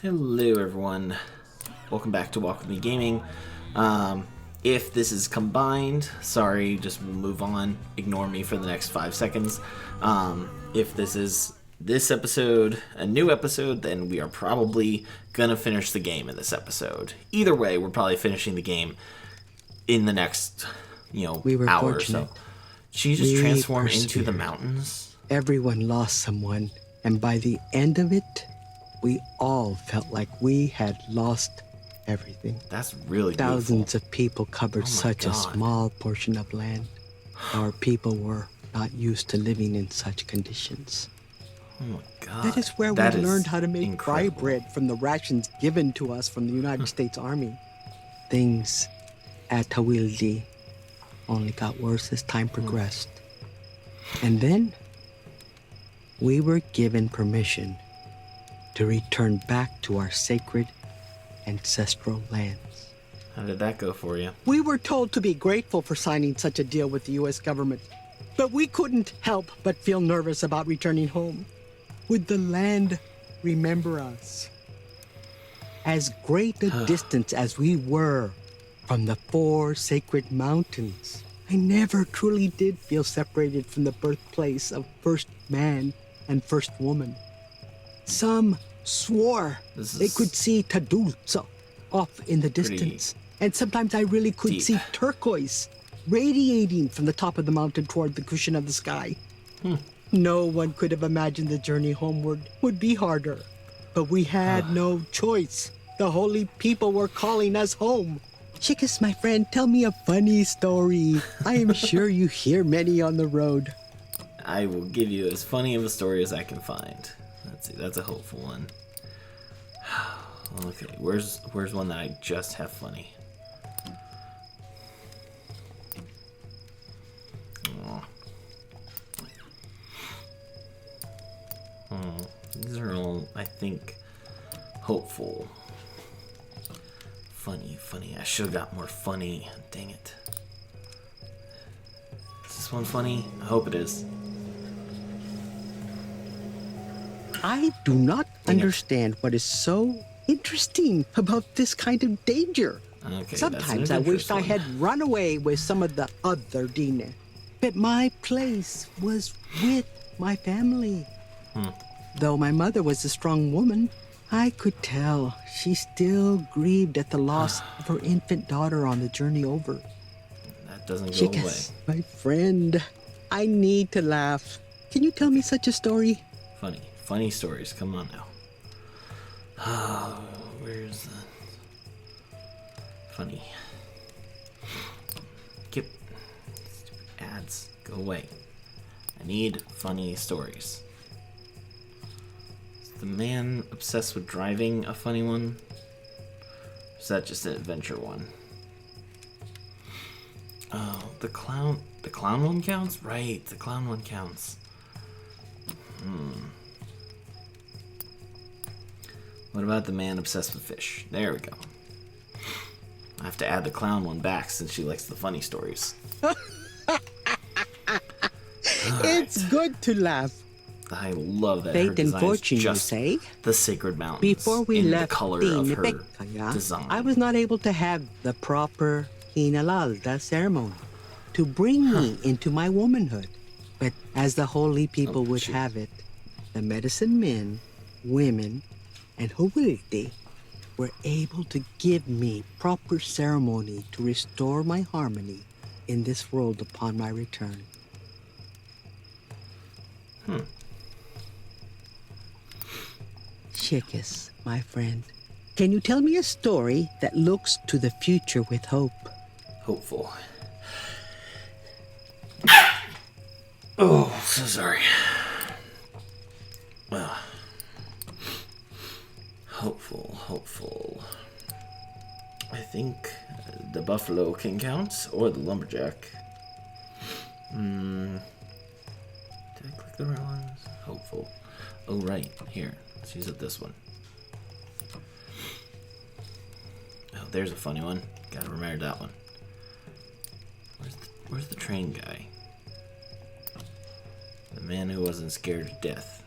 Hello everyone, welcome back to Walk With Me Gaming. If this is combined, sorry, just we'll move on, ignore me for the next 5 seconds. If this is this episode, a new episode, then we are probably gonna finish the game in this episode. Either way, we're probably finishing the game in the next, hour or so. She just transformed into the mountains. Everyone lost someone, and by the end of it, we all felt like we had lost everything. That's really Thousands beautiful. of people covered such a small portion of land. Our people were not used to living in such conditions. Oh my god. That is where we learned how to make rye bread from the rations given to us from the United States Army. Things at Tawildi only got worse as time progressed. And then we were given permission to return back to our sacred ancestral lands. How did that go for you? We were told to be grateful for signing such a deal with the U.S. government, but we couldn't help but feel nervous about returning home. Would the land remember us? As great a distance as we were from the 4 sacred mountains, I never truly did feel separated from the birthplace of first man and first woman. Some swore they could see Tadulza off in the distance. And sometimes I really could see turquoise radiating from the top of the mountain toward the cushion of the sky. No one could have imagined the journey homeward would be harder. But we had no choice. The holy people were calling us home. Chickas, my friend, tell me a funny story. I am sure you hear many on the road. I will give you as funny of a story as I can find. Let's see, that's a hopeful one. Okay, where's one that I just have funny? These are all, I think, hopeful. Funny. I should have got more funny. Dang it. Is this one funny? I hope it is. I do not understand what is so interesting about this kind of danger. Okay, sometimes I wished I had run away with some of the other Dine. But my place was with my family. Though my mother was a strong woman, I could tell she still grieved at the loss of her infant daughter on the journey over. That doesn't go away. My friend, I need to laugh. Can you tell me such a story? Funny stories. Come on now. Oh, where's the funny? Skip. Stupid ads. Go away. I need funny stories. Is the man obsessed with driving a funny one? Or is that just an adventure one? Oh, the clown one counts? Right, the clown one counts. What about the man obsessed with fish? There we go. I have to add the clown one back since she likes the funny stories. It's good to laugh. I love that. Fate and fortune, you say? The sacred mountains. Before we left the color of her design. I was not able to have the proper Hinalalda ceremony to bring me into my womanhood. But as the holy people would have it, the medicine men, women, and Huwilti were able to give me proper ceremony to restore my harmony in this world upon my return. Chickas, my friend, can you tell me a story that looks to the future with hope? Hopeful. Oh, so sorry. Hopeful. I think the buffalo can count, or the lumberjack. Did I click the right ones? Hopeful. Oh, right. Here. Let's use it this one. Oh, there's a funny one. Gotta remember that one. Where's the train guy? The man who wasn't scared to death.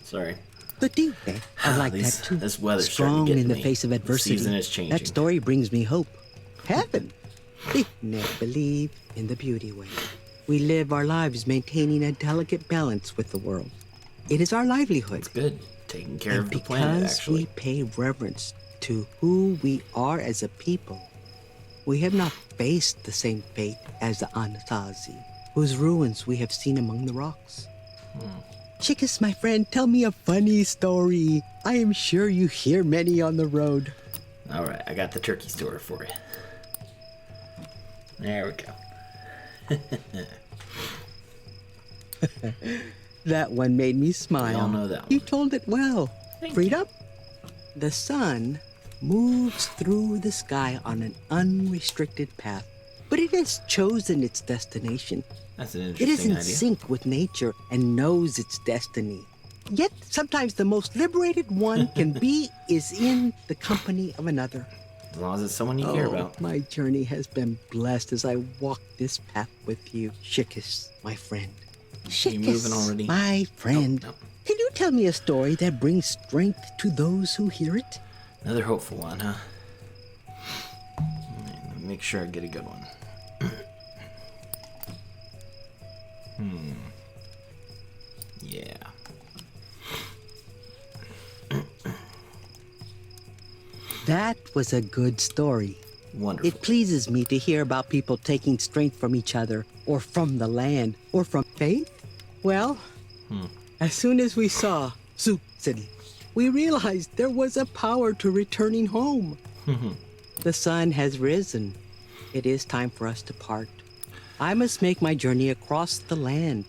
Sorry. The deep, I like that too. This weather's strong starting to get in to the me. face of The adversity. season is changing. That story brings me hope. Heaven. They never believe in the beauty way. We live our lives maintaining a delicate balance with the world. It is our livelihood. It's good. Taking care And of the planet, because actually. we pay reverence to who we are as a people, we have not faced the same fate as the Anasazi, whose ruins we have seen among the rocks. Chickus, my friend, tell me a funny story. I am sure you hear many on the road. All right, I got the turkey story for you. There we go. That one made me smile. We all know that one. You told it well. Thank Freedom? The sun moves through the sky on an unrestricted path, but it has chosen its destination. That's an It interesting is in idea. sync with nature and knows its destiny. Yet sometimes the most liberated one can be is in the company of another. As long as it's someone you care about. My journey has been blessed as I walk this path with you, Chickus, my friend. You moving already? My friend. No. Can you tell me a story that brings strength to those who hear it? Another hopeful one, huh? Let me make sure I get a good one. Yeah. That was a good story. Wonderful. It pleases me to hear about people taking strength from each other, or from the land, or from faith. Well, as soon as we saw Soup City, we realized there was a power to returning home. The sun has risen. It is time for us to part. I must make my journey across the land,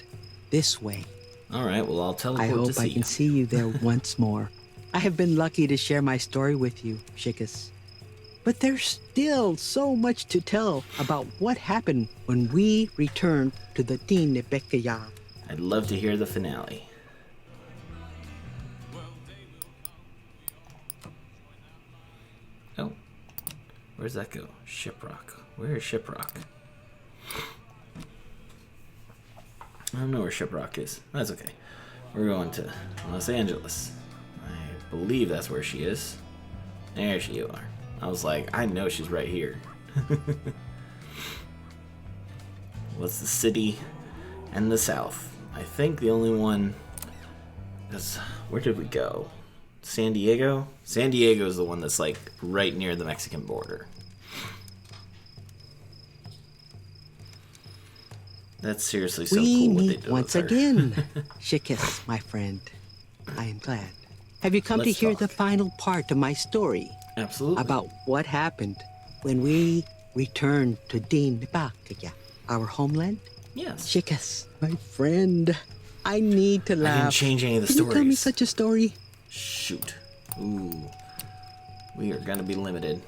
this way. All right, well, I'll I teleport to hope see I you. can see you there once more. I have been lucky to share my story with you, Chickus. But there's still so much to tell about what happened when we returned to the Tinebekaya. I'd love to hear the finale. Oh, where's that go? Shiprock. Where is Shiprock? I don't know where Shiprock is. That's okay. We're going to Los Angeles. I believe that's where she is. There you are. I was like, I know she's right here. What's the city and the south? I think the only one is, where did we go? San Diego? San Diego is the one that's like right near the Mexican border. That's seriously so We cool what they meet do once with her. again, Chickus, my friend. I am glad. Have you come Let's to hear talk. the final part of my story? Absolutely. About what happened when we returned to Tinebekaya, our homeland? Yes. Chickus, my friend. I need to laugh. I didn't change any of the Can you tell me stories. such a story? Shoot. Ooh. We are gonna be limited.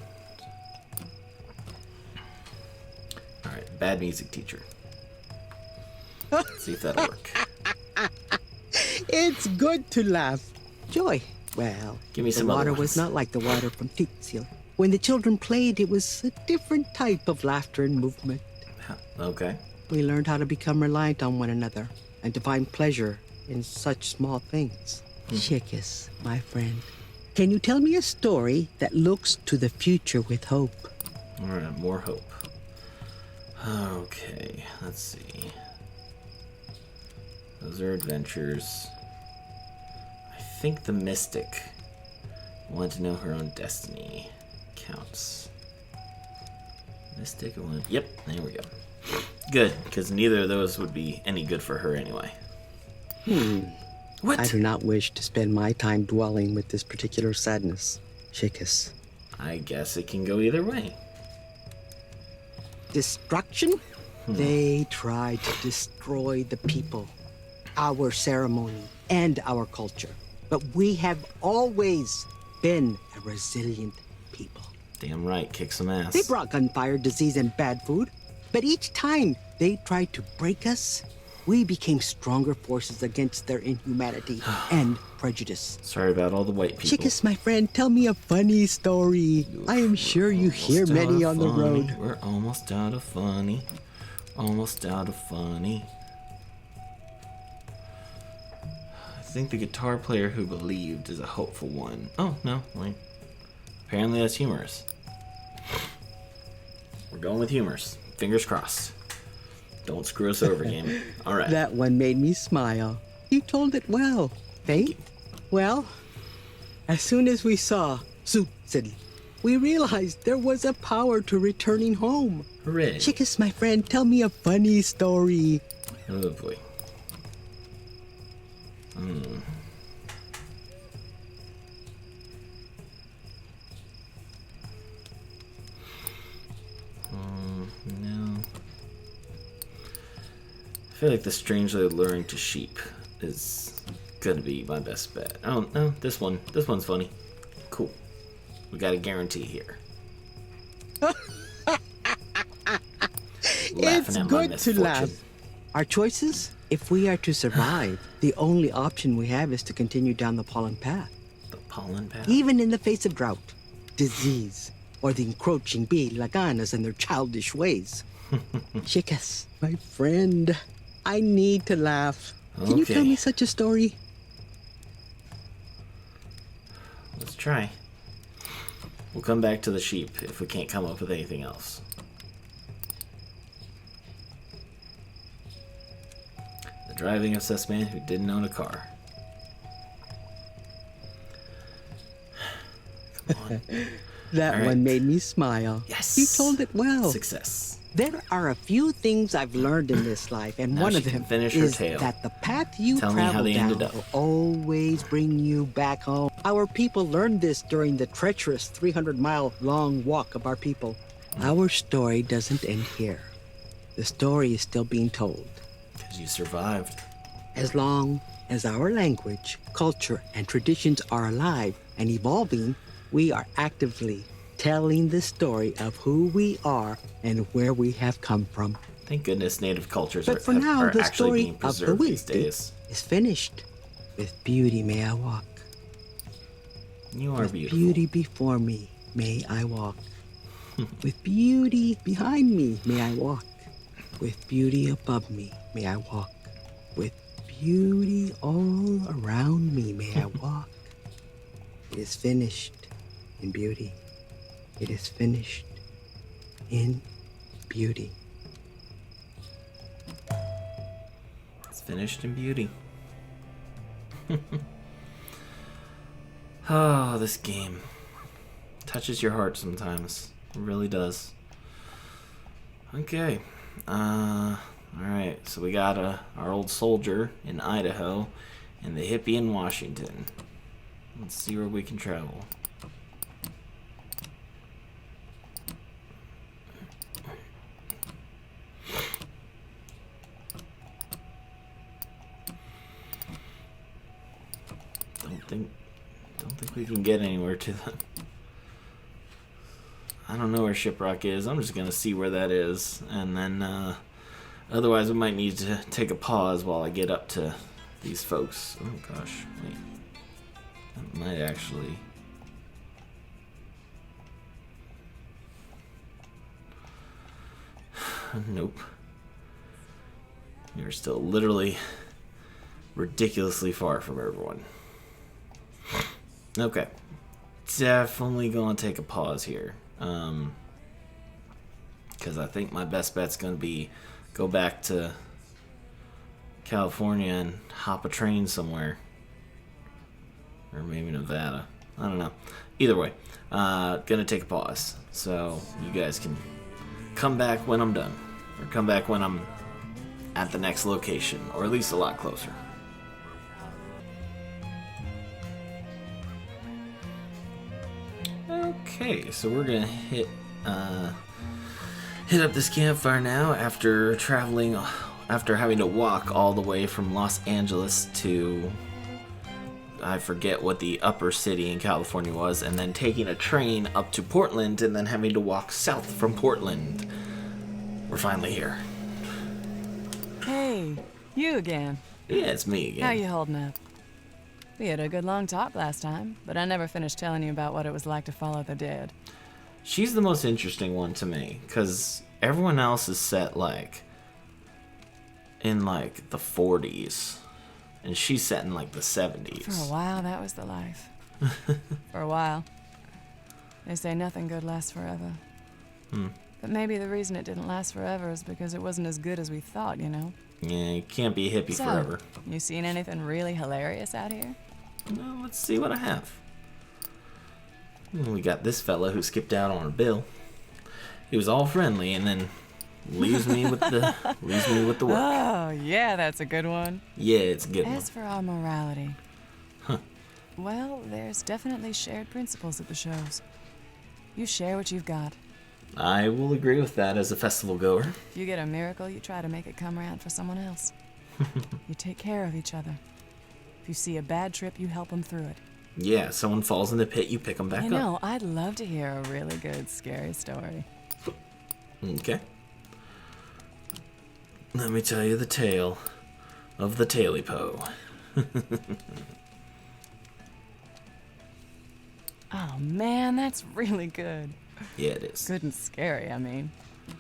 Alright, bad music teacher. Let's see if that'll work. It's good to laugh. Joy. Well, Give me the some other water ones. was not like the water from Tizio. When the children played, it was a different type of laughter and movement. Okay. We learned how to become reliant on one another and to find pleasure in such small things. Chickus, my friend, can you tell me a story that looks to the future with hope? Alright, more hope. Okay, let's see. Those are adventures. I think the mystic wanted to know her own destiny. Counts. Mystic wanted... Yep, there we go. Good, because neither of those would be any good for her anyway. What? I do not wish to spend my time dwelling with this particular sadness, Chickus. I guess it can go either way. Destruction? They tried to destroy the people, our ceremony, and our culture. But we have always been a resilient people. Damn right, kick some ass. They brought gunfire, disease, and bad food. But each time they tried to break us, we became stronger forces against their inhumanity and prejudice. Sorry about all the white people. Chickus, my friend, tell me a funny story. I am sure you hear Almost many out on of the funny. road. We're almost out of funny. Almost out of funny. I think the guitar player who believed is a hopeful one. Oh, no, wait. Apparently that's humorous. We're going with humorous. Fingers crossed. Don't screw us over, game. All right. That one made me smile. You told it well. Faith? Well, as soon as we saw City, we realized there was a power to returning home. Hooray. Chickas, my friend, tell me a funny story. Oh, boy. No. I feel like the strangely alluring to sheep is gonna be my best bet. Oh no, this one's funny. Cool. We got a guarantee here. It's good to laugh. Our choices? If we are to survive, the only option we have is to continue down the pollen path. The pollen path? Even in the face of drought, disease, or the encroaching bee laganas and their childish ways. Chicas, my friend, I need to laugh. Can you tell me such a story? Let's try. We'll come back to the sheep if we can't come up with anything else. The driving obsessed man who didn't own a car. Come on. That one made me smile. Yes. You told it well. Success. There are a few things I've learned in this life, and Now one she of them can finish her is tale. that the path you Tell me how travel they down ended up. will always bring you back home. Our people learned this during the treacherous 300-mile-long walk of our people. Our story doesn't end here. The story is still being told. Because you survived. As long as our language, culture, and traditions are alive and evolving, we are actively telling the story of who we are and where we have come from. Thank goodness native cultures But for now, are the actually being story of the preserved these Wednesday days. is finished. With beauty may I walk. You are With beautiful. beauty before me may I walk. With beauty behind me may I walk. With beauty above me may I walk. With beauty all around me may I walk. It is finished in beauty. It is finished in beauty. It's finished in beauty. Oh, this game touches your heart sometimes. It really does. Okay. Alright, so we got our old soldier in Idaho and the hippie in Washington. Let's see where we can travel. Don't think we can get anywhere to them. I don't know where Shiprock is. I'm just gonna see where that is, and then otherwise we might need to take a pause while I get up to these folks. Oh gosh, wait. That might actually. Nope. You're still literally ridiculously far from everyone. Okay. Definitely gonna take a pause here. Because I think my best bet's gonna be go back to California and hop a train somewhere. Or maybe Nevada. I don't know. Either way, gonna take a pause. So you guys can come back when I'm done. Or come back when I'm at the next location. Or at least a lot closer. Okay, so we're gonna hit up this campfire now after having to walk all the way from Los Angeles to, I forget what the upper city in California was, and then taking a train up to Portland and then having to walk south from Portland. We're finally here. Hey, you again. Yeah, it's me again. How you holding up? We had a good long talk last time, but I never finished telling you about what it was like to follow the dead. She's the most interesting one to me, because everyone else is set, like, in, like, the 40s. and she's set in like the For a 70s. while, that was the life. For a while. They say nothing good lasts forever. But maybe the reason it didn't last forever is because it wasn't as good as we thought, you know? Yeah, you can't be a hippie So, forever. you seen anything really hilarious out here? Well, let's see what I have. We got this fella who skipped out on a bill. He was all friendly and then leaves me with the work. Oh, yeah, that's a good one. Yeah, it's a good one. As for our morality, well, there's definitely shared principles at the shows. You share what you've got. I will agree with that as a festival goer. If you get a miracle, you try to make it come around for someone else. You take care of each other. If you see a bad trip, you help them through it. Yeah, someone falls in the pit, you pick them back You up. know, I'd love to hear a really good, scary story. Okay. Let me tell you the tale of the Taily-Po. Oh, man, that's really good. Yeah, it is. Good and scary, I mean.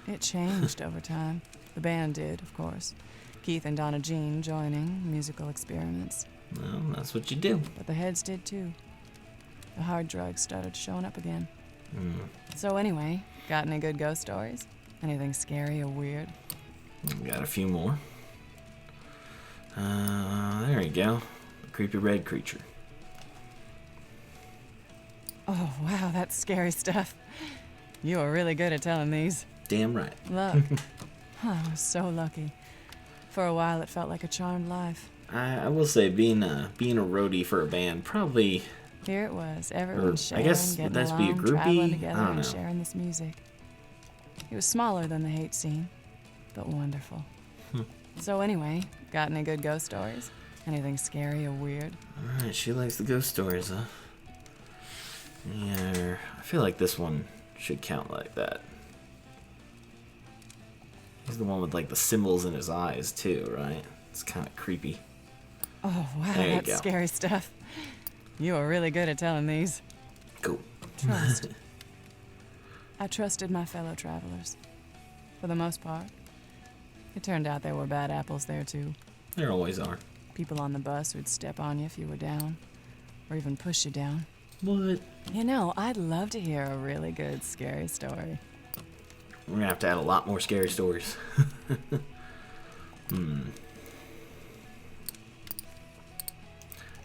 It changed over time. The band did, of course. Keith and Donna Jean joining, musical experiments. Well, that's what you do. But the heads did too. The hard drugs started showing up again. So anyway, got any good ghost stories? Anything scary or weird? Got a few more. There you go. The creepy red creature. Oh, wow, that's scary stuff. You are really good at telling these. Damn right. Luck. I was so lucky. For a while, it felt like a charmed life. I will say, being a roadie for a band probably. Here it was, everyone I sharing, guess, getting would that be a along, groupie? traveling I together, don't and know. sharing this music. It was smaller than the hate scene, but wonderful. So anyway, got any good ghost stories? Anything scary or weird? Alright, she likes the ghost stories, huh? Yeah, I feel like this one should count like that. He's the one with like the symbols in his eyes too, right? It's kind of creepy. Oh, wow, There you that's go. scary stuff. You are really good at telling these. Cool. Trust. I trusted my fellow travelers. For the most part. It turned out there were bad apples there, too. There always are. People on the bus who'd step on you if you were down. Or even push you down. What? You know, I'd love to hear a really good, scary story. We're gonna have to add a lot more scary stories.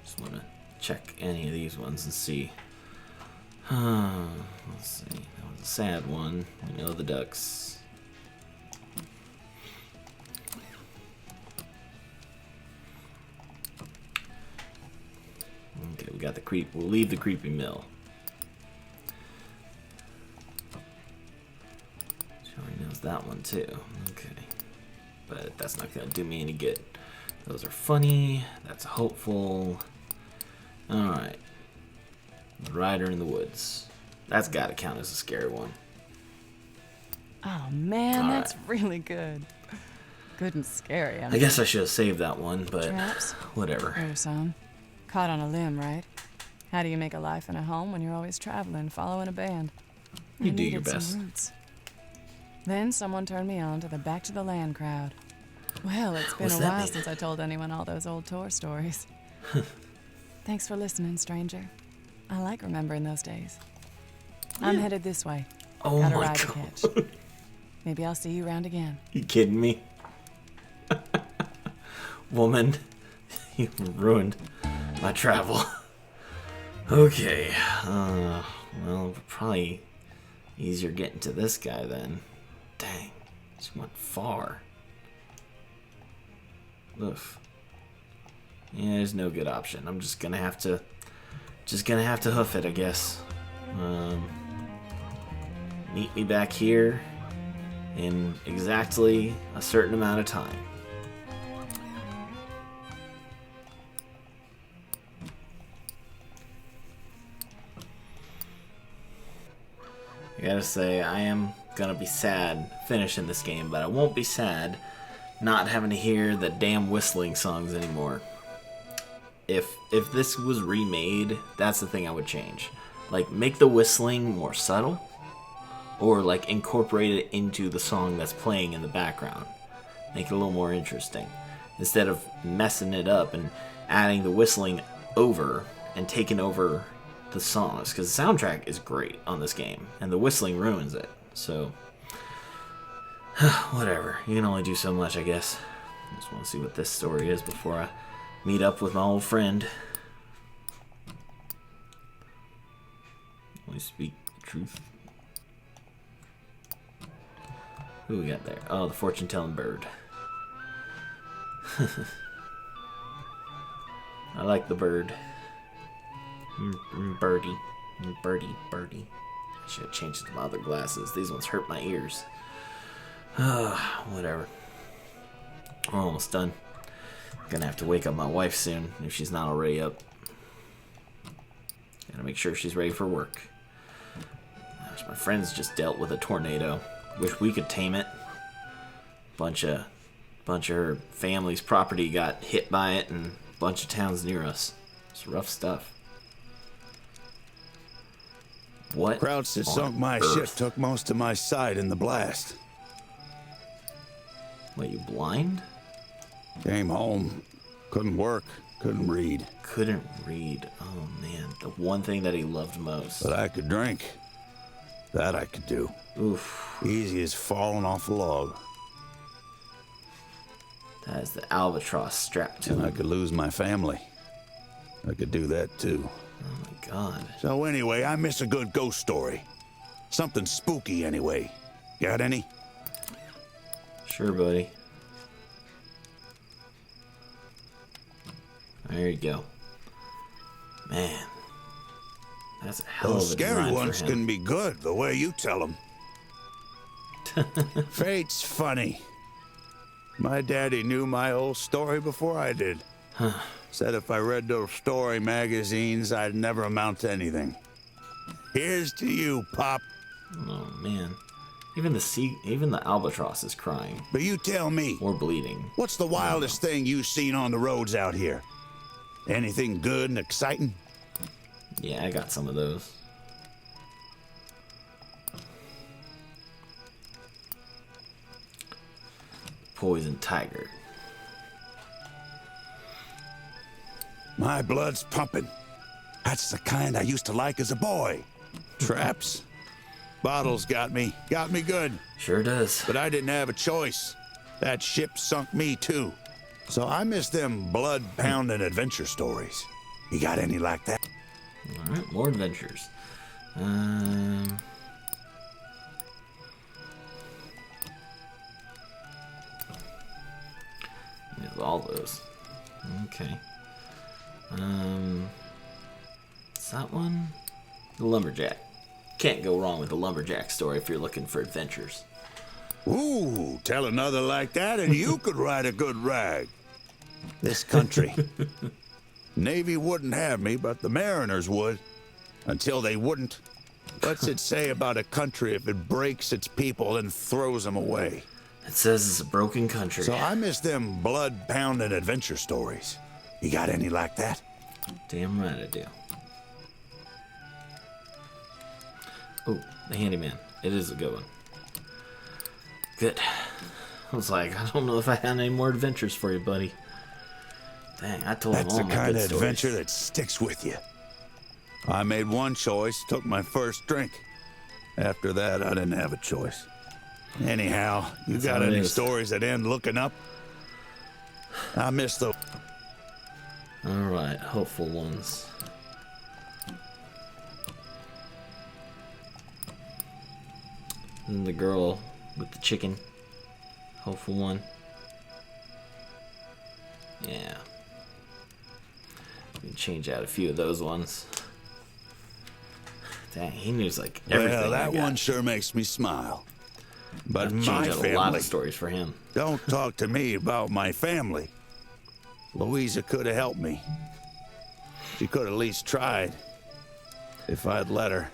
Just wanna check any of these ones and see. Let's see. That was a sad one. We know the ducks. Okay, we got the creep. We'll leave the creepy mill. She already knows that one too. Okay. But that's not gonna do me any good. Those are funny. That's hopeful. Alright. The Rider in the Woods. That's gotta count as a scary one. Oh, man, All that's right. really good. Good and scary, I I mean. guess I should have saved that one, but Traps? whatever. There's some. Caught on a limb, right? How do you make a life and a home when you're always traveling, following a band? You I do your needed best. some roots. Then someone turned me on to the Back to the Land crowd. Well, it's been What's a that while mean? since I told anyone all those old tour stories. Thanks for listening, stranger. I like remembering those days. I'm headed this way. Oh Got a my ride to god. catch. Maybe I'll see you around again. You kidding me? Woman, you ruined my travel. Okay. Well, probably easier getting to this guy then. Dang. She went far. Oof. Yeah, there's no good option. I'm just gonna have to hoof it, I guess. Meet me back here in exactly a certain amount of time. I gotta say, I am gonna be sad finishing this game, but I won't be sad not having to hear the damn whistling songs anymore. If this was remade, that's the thing I would change. Like, make the whistling more subtle, or like incorporate it into the song that's playing in the background. Make it a little more interesting. instead of messing it up and adding the whistling over and taking over the songs, because the soundtrack is great on this game and the whistling ruins it. So whatever, you can only do so much, I guess. I just want to see what this story is before I meet up with my old friend. Only speak the truth. Who we got there? Oh, the fortune-telling bird. I like the bird. Birdie. Birdie. I should have changed to my other glasses. These ones hurt my ears. Whatever. We're almost done. Gonna have to wake up my wife soon if she's not already up. Gotta make sure she's ready for work. Gosh, my friends just dealt with a tornado. Wish we could tame it. Bunch of her family's property got hit by it, and a bunch of towns near us. It's rough stuff. What? Crowds that sunk my ship took most of my sight in the blast. What, you blind? Came home, couldn't work, couldn't read. Couldn't read. Oh man, the one thing that he loved most. But I could drink. That I could do. Oof. Easy as falling off a log. That is the albatross strapped to And I him. could lose my family. I could do that too. Oh my god. So anyway, I miss a good ghost story. Something spooky anyway. Got any? Sure, buddy. There you go. Man. That's a hell Those of a scary design ones for him. can be good, the way you tell them. Fate's funny. My daddy knew my whole story before I did. Said if I read those story magazines, I'd never amount to anything. Here's to you, Pop. Oh man. Even the albatross is crying. But you tell me, Or bleeding. what's the wildest thing you've seen on the roads out here? Anything good and exciting? Yeah, I got some of those. Poison tiger. My blood's pumping. That's the kind I used to like as a boy. Traps. Bottles got me good. Sure does. But I didn't have a choice. That ship sunk me too. So I miss them blood-pounding adventure stories. You got any like that? Alright, more adventures. There's all those. Okay. Is that one? The lumberjack. Can't go wrong with the lumberjack story if you're looking for adventures. Ooh, tell another like that and you could write a good rag. This country. Navy wouldn't have me, but the mariners would. Until they wouldn't. What's it say about a country if it breaks its people and throws them away? It says it's a broken country. So I miss them blood-pounding adventure stories. You got any like that? Damn right I do. Oh, the handyman. It is a good one. Good. I was like, I don't know if I had any more adventures for you, buddy. Dang, I told him That's all the my kind good of stories. adventure that sticks with you. I made one choice, took my first drink. After that, I didn't have a choice. Anyhow, you That's got how it any is. stories that end looking up? I miss those. Alright, hopeful ones. And the girl with the chicken. Hopeful one. Yeah. We can change out a few of those ones. Dang, he knows like everything. Well, that I got. one sure makes me smile. But I'd my change out a lot family, of stories for him. don't talk to me about my family. Louisa could have helped me. She could have at least tried. If I'd let her.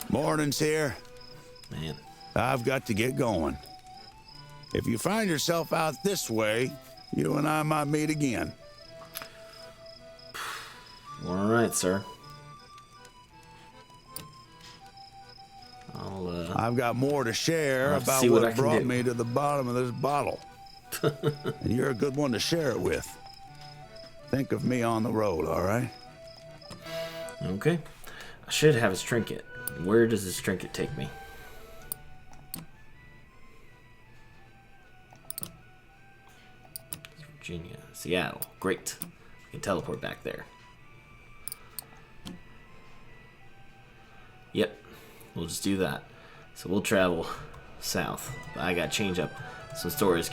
Morning's here. Man. I've got to get going. If you find yourself out this way, you and I might meet again. Alright, sir. I've got more to share I'll have to about see what I what can brought do. me to the bottom of this bottle. And you're a good one to share it with. Think of me on the road, all right? Okay. I should have his trinket. Where does his trinket take me? Virginia. Seattle. Great. I can teleport back there. Yep. We'll just do that. So we'll travel south. But I gotta change up some stories.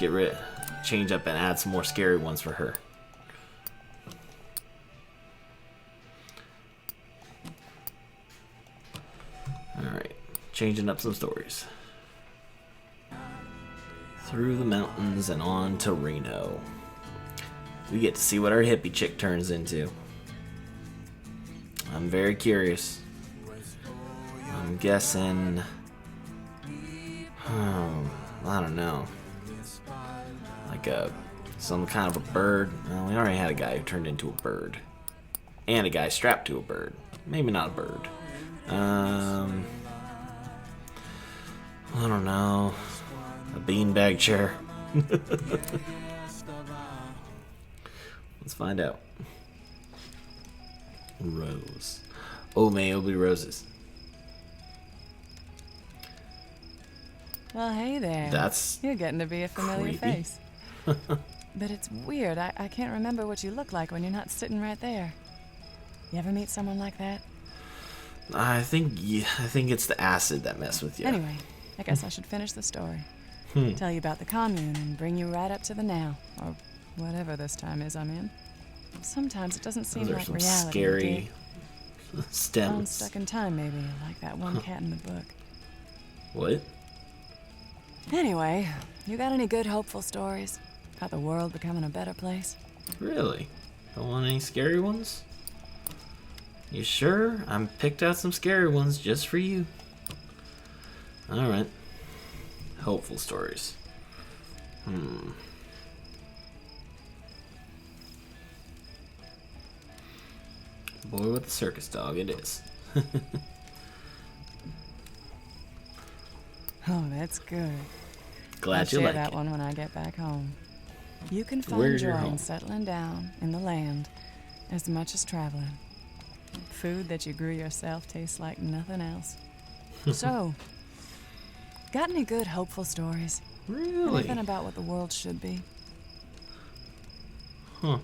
Change up and add some more scary ones for her. Alright. Changing up some stories. Through the mountains and on to Reno. We get to see what our hippie chick turns into. I'm very curious. I'm guessing... I don't know. Like some kind of a bird. Well, we already had a guy who turned into a bird. And a guy strapped to a bird. Maybe not a bird. I don't know. A beanbag chair. Let's find out. Rose. Oh, may it be roses. Well, hey there. That's You're getting to be a familiar creepy. face. But it's weird. I can't remember what you look like when you're not sitting right there. You ever meet someone like that? I think it's the acid that messed with you. Anyway, I guess I should finish the story. Tell you about the commune and bring you right up to the now, or whatever this time is I'm in. Sometimes it doesn't seem Those are like some reality. scary I'm stems. stuck in time, maybe, like that one cat in the book. What? Anyway, you got any good, hopeful stories about the world becoming a better place? Really? Don't want any scary ones? You sure? I picked out some scary ones just for you. Alright. Hopeful stories. Boy with the circus dog, it is. Oh, that's good. Glad I'll you share like that it. one when I get back home. You can find Where's joy your in home? settling down in the land as much as traveling. Food that you grew yourself tastes like nothing else. So, got any good, hopeful stories? Really? Anything about what the world should be? Huh.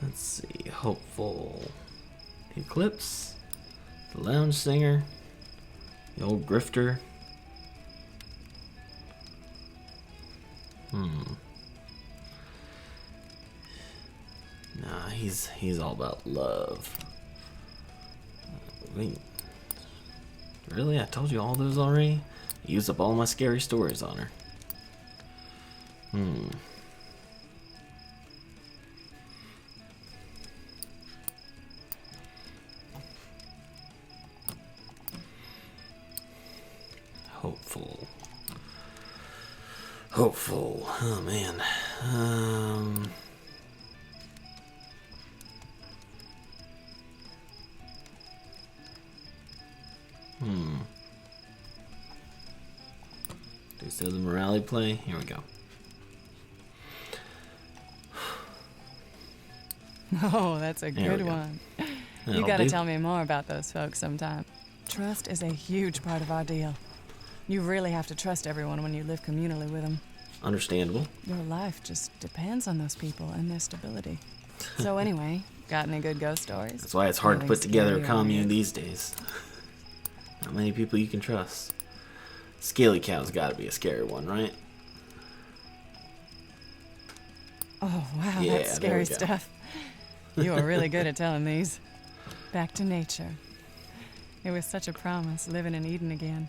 Let's see. Hopeful. Eclipse. The lounge singer. The old grifter. Nah, he's all about love. Wait. Really? I told you all those already? I used up all my scary stories on her. Hopeful. Hopeful. Oh man. Do still the morality play? Here we go. Oh, that's a There we good go. one. That'll You gotta do. tell me more about those folks sometime. Trust is a huge part of our deal. You really have to trust everyone when you live communally with them. Understandable. Your life just depends on those people and their stability. So anyway, got any good ghost stories? That's why it's hard to Nothing put together a scary or commune weird? these days. Not many people you can trust. Scaly cow's gotta be a scary one, right? Oh, wow, Yeah, that's there we scary go. stuff. You are really good at telling these. Back to nature. It was such a promise, living in Eden again.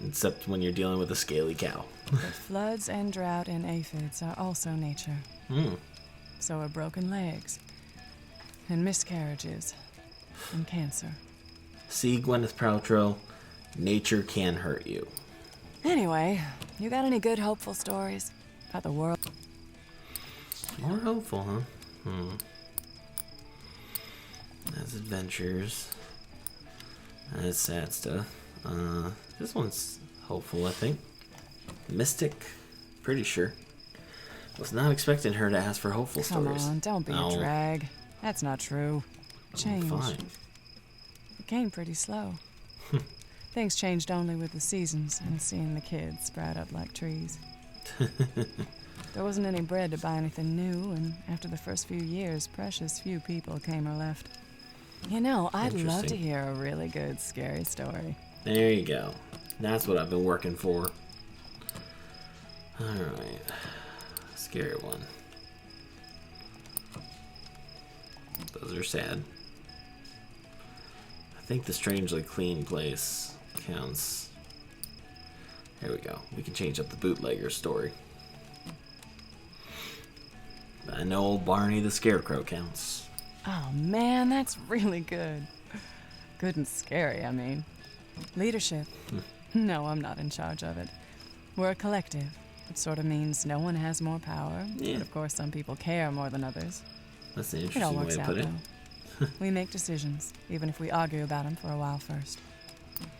Except when you're dealing with a scaly cow. But floods and drought and aphids are also nature. So are broken legs, and miscarriages, and cancer. See, Gwyneth Paltrow, nature can hurt you. Anyway, you got any good, hopeful stories about the world? More hopeful, huh? As adventures. That's sad stuff. This one's hopeful, I think. Mystic, pretty sure. Was not expecting her to ask for hopeful stories. Come on, don't be a drag. That's not true. Change. Fine. It came pretty slow. Things changed only with the seasons and seeing the kids sprout up like trees. There wasn't any bread to buy anything new, and after the first few years, precious few people came or left. You know, I'd love to hear a really good, scary story. There you go. That's what I've been working for. Alright. Scary one. Those are sad. I think the strangely clean place counts. Here we go. We can change up the bootlegger story. I know old Barney the Scarecrow counts. Oh man, that's really good. Good and scary, I mean. Leadership. No, I'm not in charge of it. We're a collective. It sort of means no one has more power. Yeah. But of course, some people care more than others. That's an It all interesting way works to out, put it. though. We make decisions, even if we argue about them for a while first.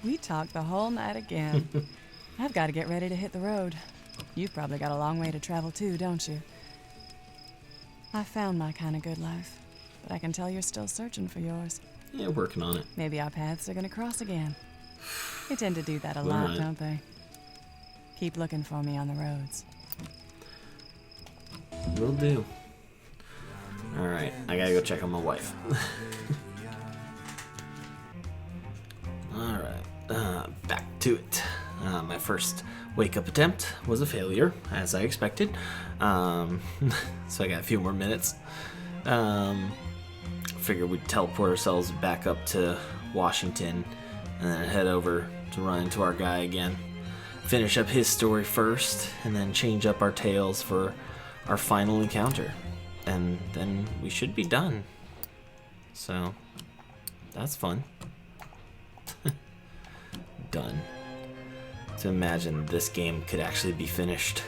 We talk the whole night again. I've got to get ready to hit the road. You've probably got a long way to travel too, don't you? I found my kind of good life, but I can tell you're still searching for yours. Yeah, working on it. Maybe our paths are gonna cross again. They tend to do that a lot, Right. don't they? Keep looking for me on the roads. Will do. Alright, I gotta go check on my wife. Alright, back to it. My first wake up attempt was a failure, as I expected. So I got a few more minutes. Figured we'd teleport ourselves back up to Washington and then head over to run into our guy again. Finish up his story first, and then change up our tales for our final encounter. And then we should be done. So, that's fun. Done. To imagine this game could actually be finished.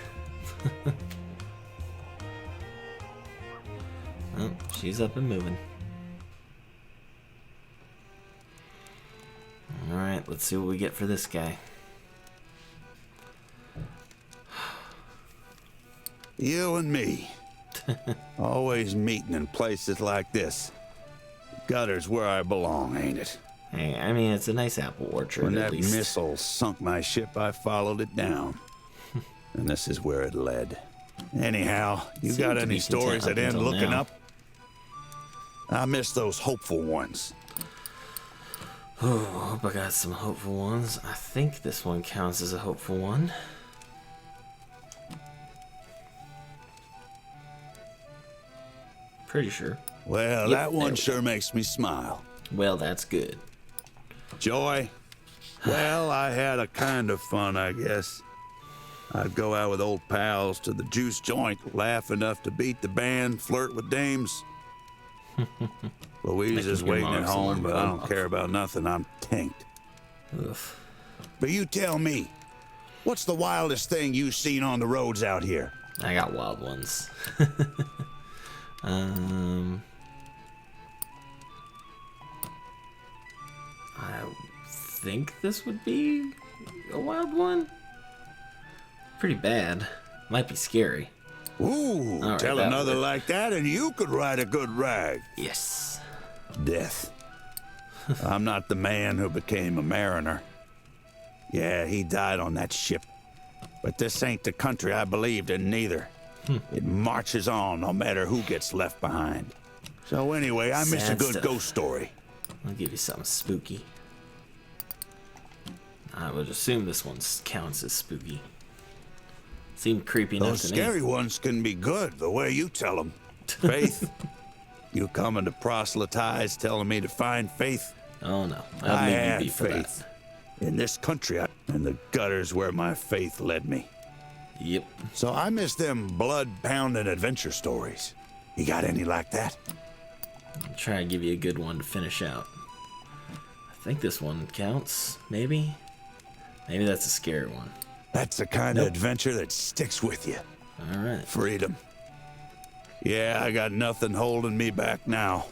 Oh, she's up and moving. Alright, let's see what we get for this guy. You and me. Always meeting in places like this. Gutter's where I belong, ain't it? Hey, I mean, it's a nice apple orchard, When at that least. missile sunk my ship, I followed it down. And this is where it led. Anyhow, you Seemed got to any be content stories up that end until looking now. up? I miss those hopeful ones. Oh, I hope I got some hopeful ones. I think this one counts as a hopeful one. Pretty sure. Well, Yep, that there one we sure makes me smile. Well, that's good. Joy? Well, I had a kind of fun, I guess. I'd go out with old pals to the juice joint, laugh enough to beat the band, flirt with dames. Louise is Making your waiting at marks on home, the but I road. don't care about nothing. I'm tanked. Ugh. But you tell me, what's the wildest thing you've seen on the roads out here? I got wild ones. I think this would be a wild one. Pretty bad. Might be scary. Ooh, All right, tell that another worked. like that and you could write a good rag. Yes. Death. I'm not the man who became a mariner. Yeah, he died on that ship. But this ain't the country I believed in neither. It marches on no matter who gets left behind. So anyway, I miss a Sad good stuff. ghost story. I'll give you something spooky. I would assume this one counts as spooky. Seemed creepy enough Those to me. scary ones can be good, the way you tell them. Faith, you coming to proselytize, telling me to find faith? Oh no, I I'll leave you had be for faith. that. In this country, and the gutters where my faith led me. Yep. So I miss them blood-pounding adventure stories. You got any like that? I'll try and give you a good one to finish out. I think this one counts, maybe? Maybe that's a scary one. That's the kind of adventure that sticks with you. Alright. Freedom. Yeah, I got nothing holding me back now.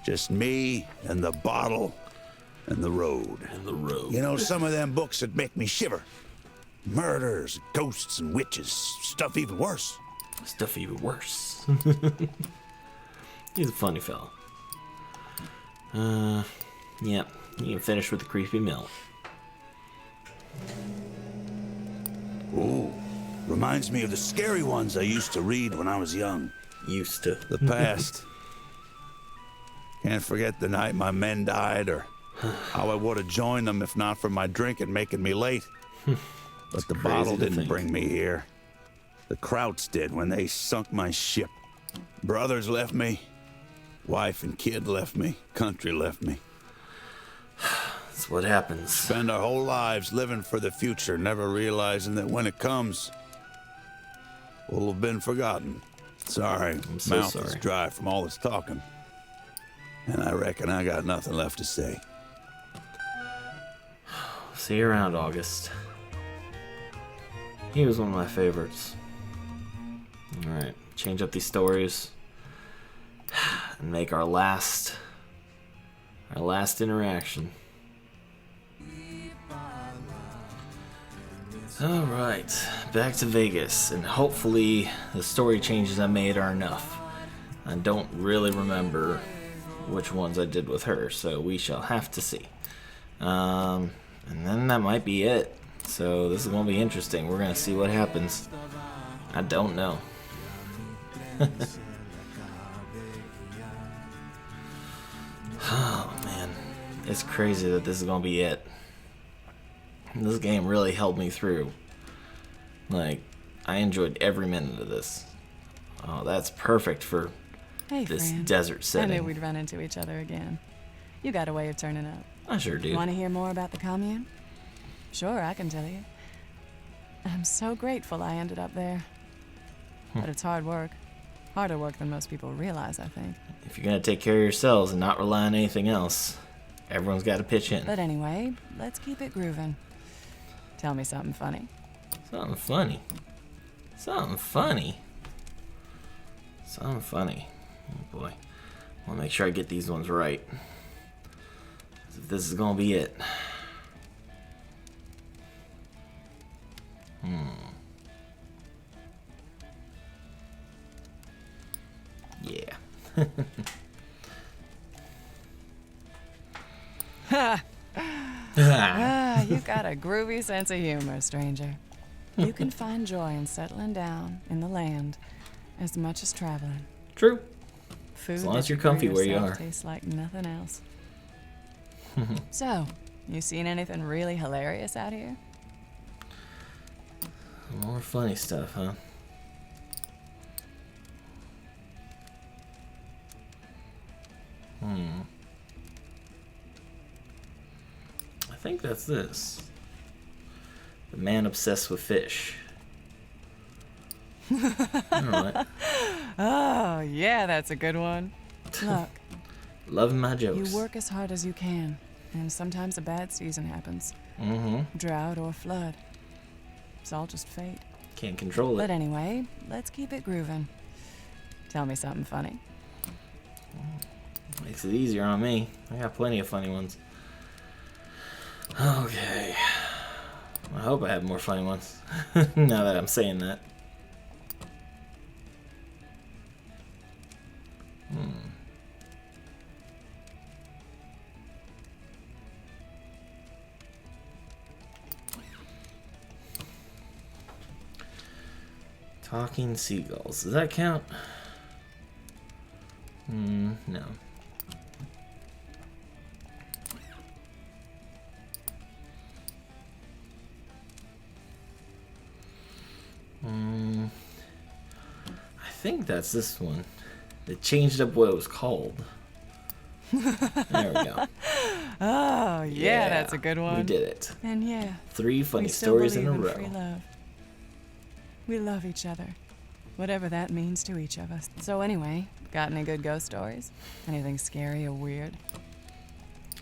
Just me and the bottle and the road. And the road. You know, some of them books that make me shiver. Murders, ghosts, and witches. Stuff even worse. Stuff even worse. He's a funny fellow. Yeah, you can finish with the creepy mill. Ooh, reminds me of the scary ones I used to read when I was young. Used to. The past. Can't forget the night my men died, or how I would have joined them if not for my drinking making me late. But the bottle didn't bring me here. The Krauts did when they sunk my ship. Brothers left me. Wife and kid left me. Country left me. That's what happens. Spend our whole lives living for the future, never realizing that when it comes, we'll have been forgotten. Sorry, I'm so mouth sorry. is dry from all this talking. And I reckon I got nothing left to say. See you around, August. He was one of my favorites. Alright, change up these stories. And make our last interaction. Alright, back to Vegas, and hopefully the story changes I made are enough. I don't really remember which ones I did with her, so we shall have to see. And then that might be it. So this is going to be interesting. We're going to see what happens. I don't know. Oh man, it's crazy that this is going to be it. This game really held me through. Like, I enjoyed every minute of this. Oh, that's perfect for Hey, this friend. desert I setting. knew we'd run into each other again. You got a way of turning up. I sure do. Want to hear more about the commune? Sure, I can tell you. I'm so grateful I ended up there. But it's hard work. Harder work than most people realize, I think. If you're going to take care of yourselves and not rely on anything else, everyone's got to pitch in. But anyway, let's keep it grooving. Tell me something funny. Something funny. Something funny. Something funny. Oh boy. I want to make sure I get these ones right. If this is going to be it. Yeah. Ah, you got a groovy sense of humor, stranger. You can find joy in settling down in the land as much as traveling. True. Food As long that as you're grow comfy where you yourself are. tastes like nothing else. So, you seen anything really hilarious out here? More funny stuff, huh? I think that's this. The man obsessed with fish. Alright. Oh, yeah, that's a good one. Look, Loving my jokes. you work as hard as you can, and sometimes a bad season happens. Drought or flood. It's all just fate. Can't control But it. anyway, let's keep it grooving. Tell me something funny. Makes it easier on me. I got plenty of funny ones. Okay. I hope I have more funny ones. Now that I'm saying that. Talking seagulls. Does that count? No. I think that's this one. They changed up what it was called. There we go. Oh, yeah, that's a good one. We did it. And yeah, 3 funny we still stories in a believe row. free love. We love each other, whatever that means to each of us. So anyway, got any good ghost stories? Anything scary or weird?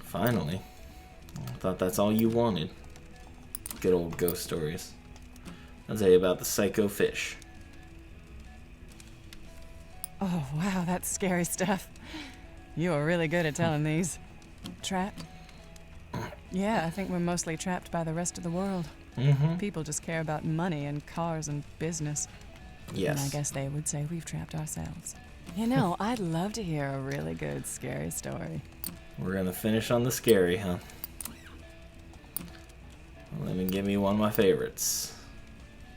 Finally. I thought that's all you wanted. Good old ghost stories. I'll tell you about the psycho fish. Oh, wow, that's scary stuff. You are really good at telling these. Trapped? Yeah, I think we're mostly trapped by the rest of the world. Mm-hmm. People just care about money and cars and business. Yes. And I guess they would say we've trapped ourselves. You know, I'd love to hear a really good scary story. We're gonna finish on the scary, huh? Let me give me one of my favorites.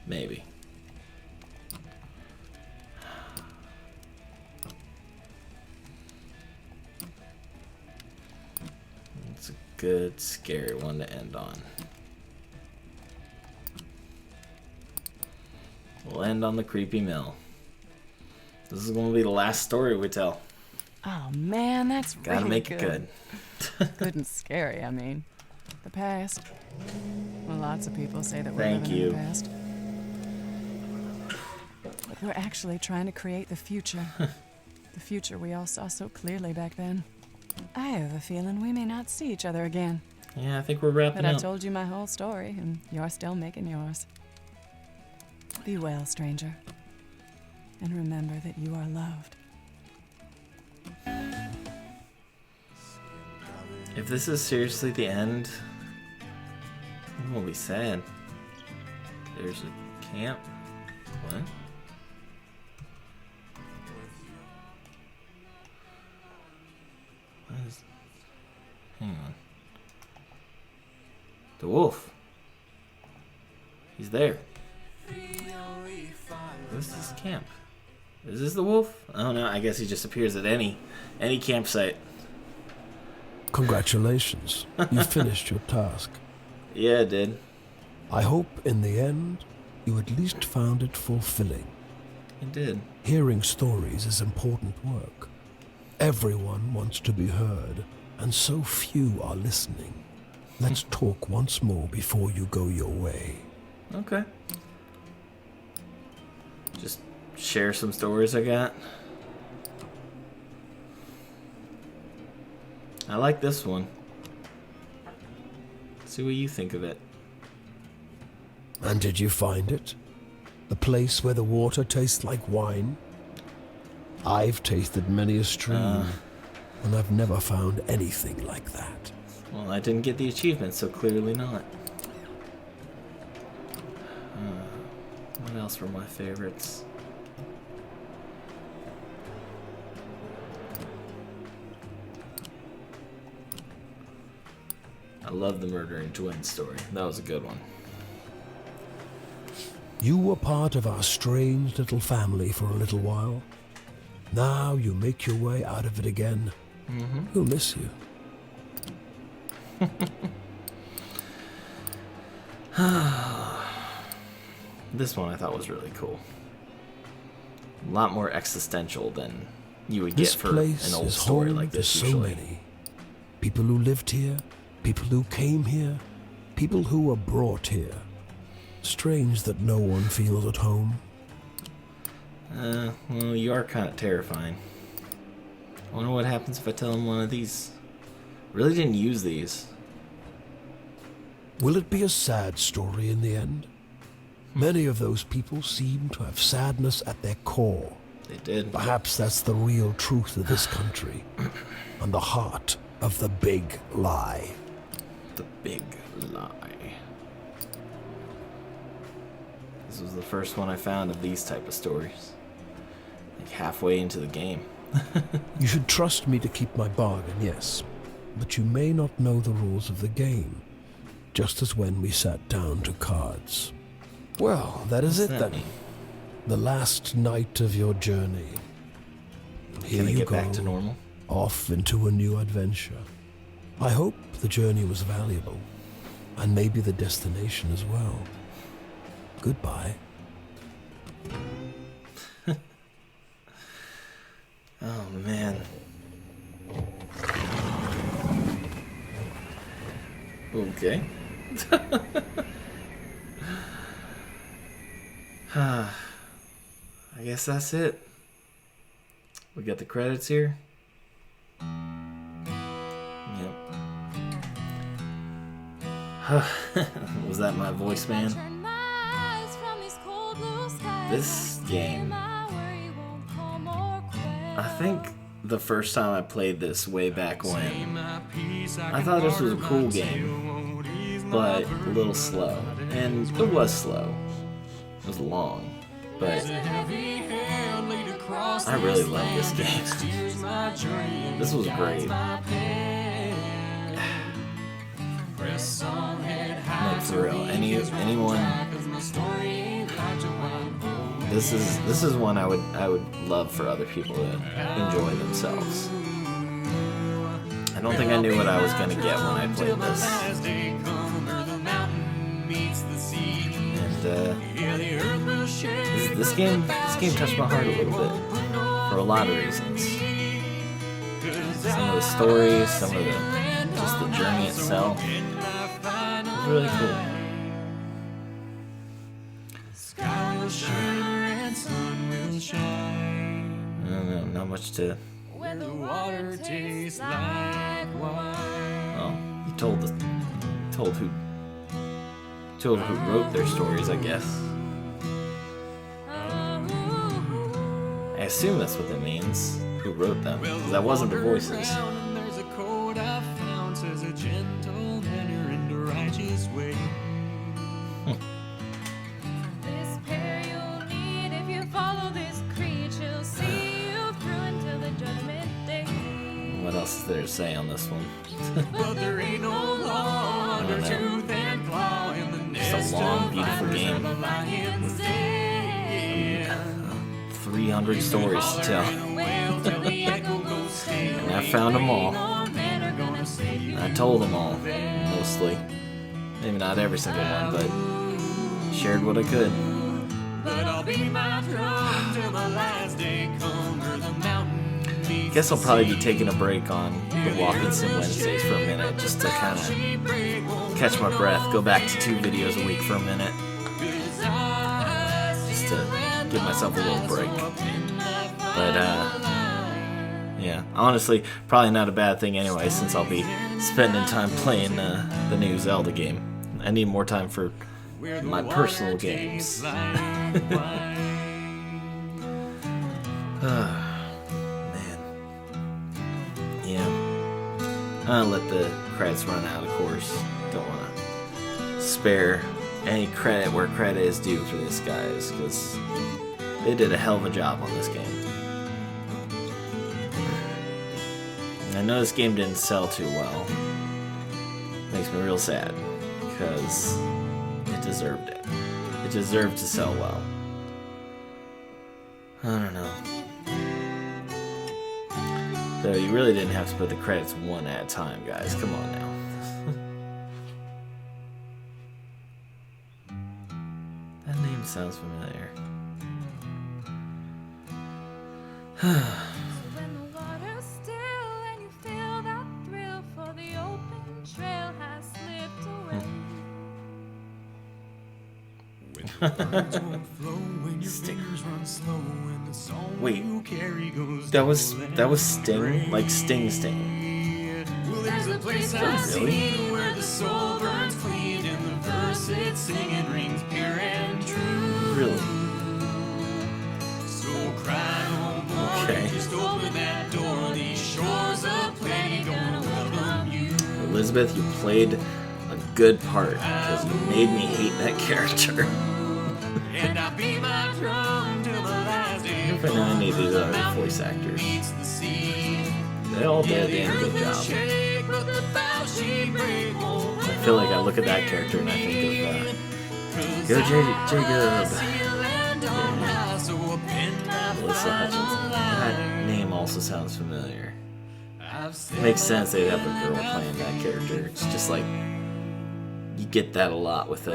Maybe. It's a good, scary one to end on. We'll end on the creepy mill. This is going to be the last story we tell. Oh man, that's Gotta really make good. it good. Good and scary, I mean. The past. Well, lots of people say that we're Thank living you. in the past. But we're actually trying to create the future. The future we all saw so clearly back then. I have a feeling we may not see each other again. Yeah, I think we're wrapping But I up. told you my whole story, and you're still making yours. Be well, stranger. And remember that you are loved. If this is seriously the end, I'm gonna be sad. There's a camp. What? What is... Hang on. The wolf. He's there. This is camp. Is this the wolf? Oh no, I guess he just appears at any campsite. Congratulations. You finished your task. Yeah, it did. I hope in the end you at least found it fulfilling. It did. Hearing stories is important work. Everyone wants to be heard, and so few are listening. Let's talk once more before you go your way. Okay. Just share some stories I got. I like this one. See what you think of it. And did you find it? The place where the water tastes like wine? I've tasted many a stream, and I've never found anything like that. Well, I didn't get the achievement, so clearly not. What else were my favorites? I love the murdering twins story. That was a good one. You were part of our strange little family for a little while. Now you make your way out of it again. We'll miss you. This one I thought was really cool. A lot more existential than you would This get for place an old is story home like to this so usually. many. People who lived here, people who came here, people who were brought here. Strange that no one feels at home. Well, you are kind of terrifying. I wonder what happens if I tell him one of these. Really didn't use these. Will it be a sad story in the end? Many of those people seem to have sadness at their core. They did. Perhaps that's the real truth of this country and the heart of the big lie. The big lie. This was the first one I found of these type of stories. Like halfway into the game. You should trust me to keep my bargain, yes. But you may not know the rules of the game, just as when we sat down to cards. Well, that is What's it that then. mean? The last night of your journey. Here Can I you get go, back to normal? off into a new adventure. I hope the journey was valuable, and maybe the destination as well. Goodbye. Oh man. Okay. I guess that's it. We got the credits here. Yep. Was that my voice, man? This game, I think the first time I played this way back when, I thought this was a cool game, but a little slow. And it was slow. It was long, but I really love this game. This was great. Like, for real, anyone. This is one I would love for other people to enjoy themselves. I don't think I knew what I was gonna get when I played this. And this game touched my heart a little bit for a lot of reasons. Some of the stories, some of just the journey itself. It was really cool. I don't know, not much to. When the water tastes like wine. Well, you told who wrote their stories, I guess. I assume that's what that means. Who wrote them? Because that wasn't the voices. There's a code I found, says a gentle manner and a righteous way. This pair you'll need if you follow this creature. See you through until the judgment day. What else is there to say on this one? But there ain't no law under tooth and claw in the nest. It's a long, beautiful game. 300 stories to tell. And I found them all. I told them all, mostly. Maybe not every single one, but shared what I could. But I'll beat my drum till the last day come or the mountain. Guess I'll probably be taking a break on the Walking Sim Wednesdays for a minute, just to kind of catch my breath, go back to 2 videos a week for a minute, just to give myself a little break. But yeah, honestly, probably not a bad thing anyway, since I'll be spending time playing the new Zelda game. I need more time for my personal games. I'll let the credits run out, of course. Don't want to spare any credit where credit is due for these guys, because they did a hell of a job on this game. And I know this game didn't sell too well. Makes me real sad, because it deserved it. It deserved to sell well. I don't know. So you really didn't have to put the credits one at a time, guys. Come on now. That name sounds familiar. When the water's still and you feel that thrill, for the open trail has slipped away. Wait, that was Sting, like Sting. Well, there's a place Really? I've seen where the soul burns clean and the verse it's singing rings pure and true. Really? So cry no more, Okay. just open that door. These shores of plenty gonna welcome you. Elizabeth, you played a good part, because you made me hate that character. And I beat my drum till the last day. I don't know any of these other voice actors. Meets the sea. They all did a damn good job. Shake, but the bow she break won't I feel like I look at that character and I think of, Go Jacob. Melissa Hutchinson. That name also sounds familiar. It makes sense they'd have a girl playing that character. It's just like, you get that a lot with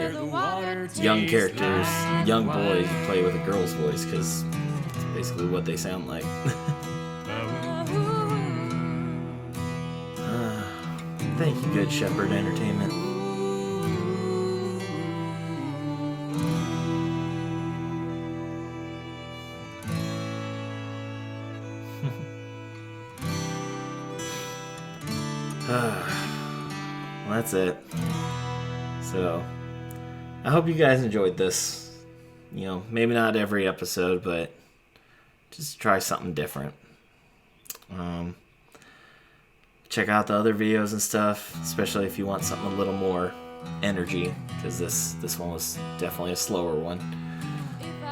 young characters, young boys who play with a girl's voice, because it's basically what they sound like. Thank you, Good Shepherd Entertainment. Well, that's it. So, I hope you guys enjoyed this. You know, maybe not every episode, but just try something different. Check out the other videos and stuff, especially if you want something a little more energy, because this one was definitely a slower one.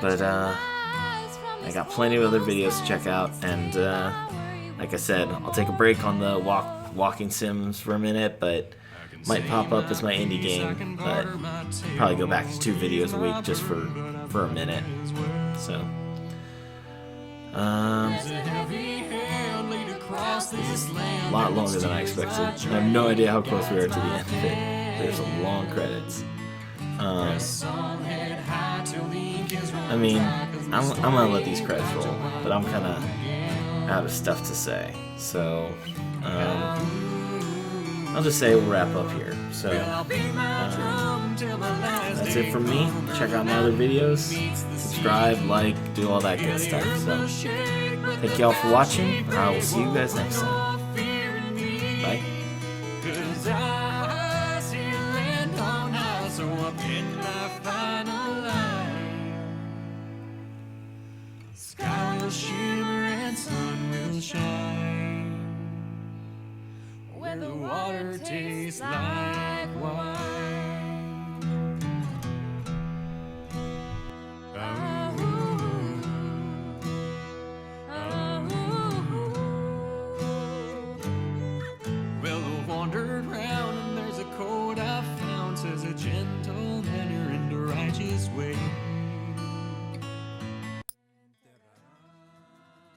But I got plenty of other videos to check out, and like I said, I'll take a break on the walking sims for a minute, but might pop up as my indie game, but probably go back to 2 videos a week just for a minute. So a lot longer than I expected. I have no idea how close we are to the end of it. There's some long credits. I mean, I'm gonna let these credits roll, but I'm kind of out of stuff to say. So I'll just say we'll wrap up here. So that's it from me. Check out my other videos, subscribe, like, do all that good stuff. So thank y'all for watching. I will see you guys next time. Bye. Sky will shimmer and sun will shine when the water tastes like wine.